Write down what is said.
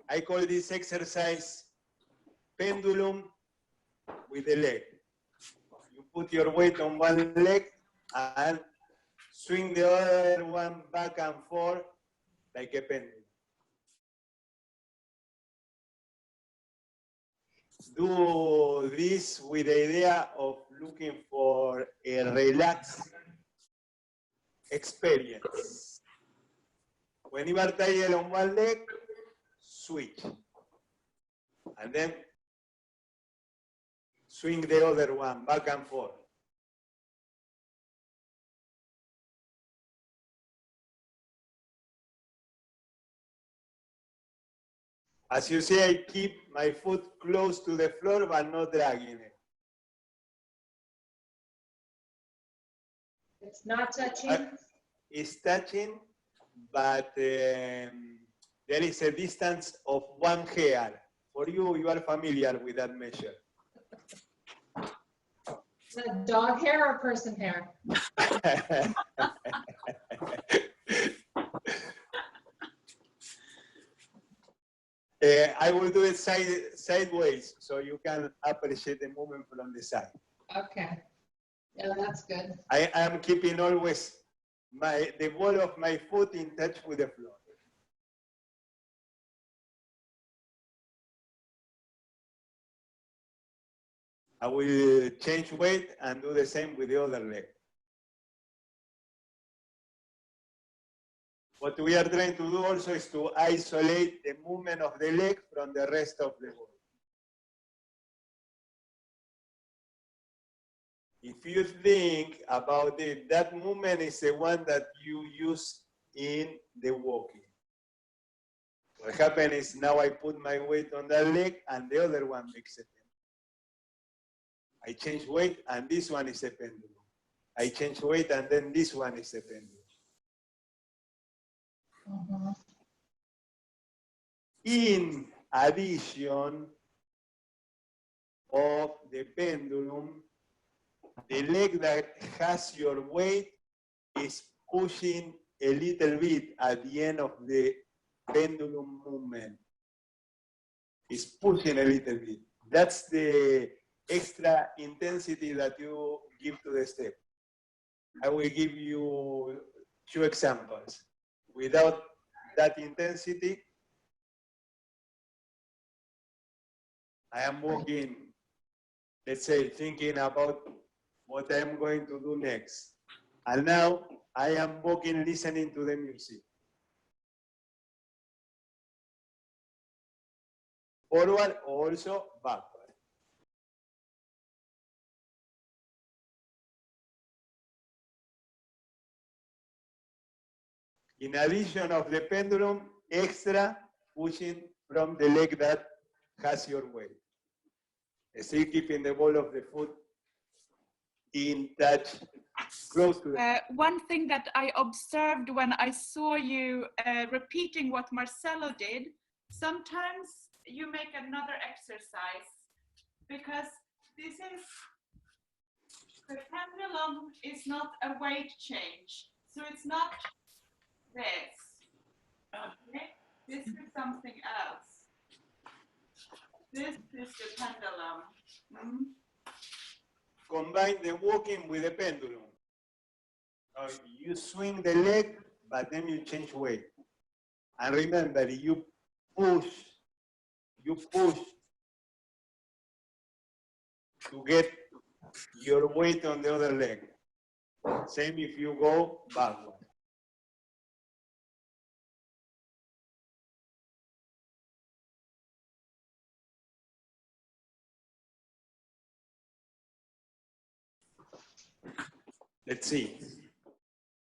I call this exercise pendulum with the leg. You put your weight on one leg and swing the other one back and forth like a pendulum. Do this with the idea of looking for a relaxed experience. When you are tired on one leg, switch. And then swing the other one back and forth. As you see, I keep my foot close to the floor but not dragging it. It's not touching? It's touching, but there is a distance of 1 hair. For you, you are familiar with that measure. Is that dog hair or person hair? I will do it sideways so you can appreciate the movement from the side. Okay. Yeah, that's good. I am keeping always the ball of my foot in touch with the floor. I will change weight and do the same with the other leg. What we are trying to do also is to isolate the movement of the leg from the rest of the body. If you think about it, that movement is the one that you use in the walking. What happens is now I put my weight on that leg and the other one makes a pendulum. I change weight and this one is a pendulum. I change weight and then this one is a pendulum. In addition of the pendulum, the leg that has your weight is pushing a little bit at the end of the pendulum movement. It's pushing a little bit. That's the extra intensity that you give to the step. I will give you 2 examples. Without that intensity, I am walking, let's say, thinking about what I'm going to do next. And now I am walking, listening to the music. Forward, also backward. In addition of the pendulum, extra pushing from the leg that has your weight. Still keeping the ball of the foot in touch, close to the One thing that I observed when I saw you repeating what Marcelo did, sometimes you make another exercise because this is, the pendulum is not a weight change. So it's not this, okay? This is something else. This is the pendulum. Mm-hmm. Combine the walking with the pendulum. You swing the leg, but then you change weight. And remember, you push to get your weight on the other leg. Same if you go backward. Let's see.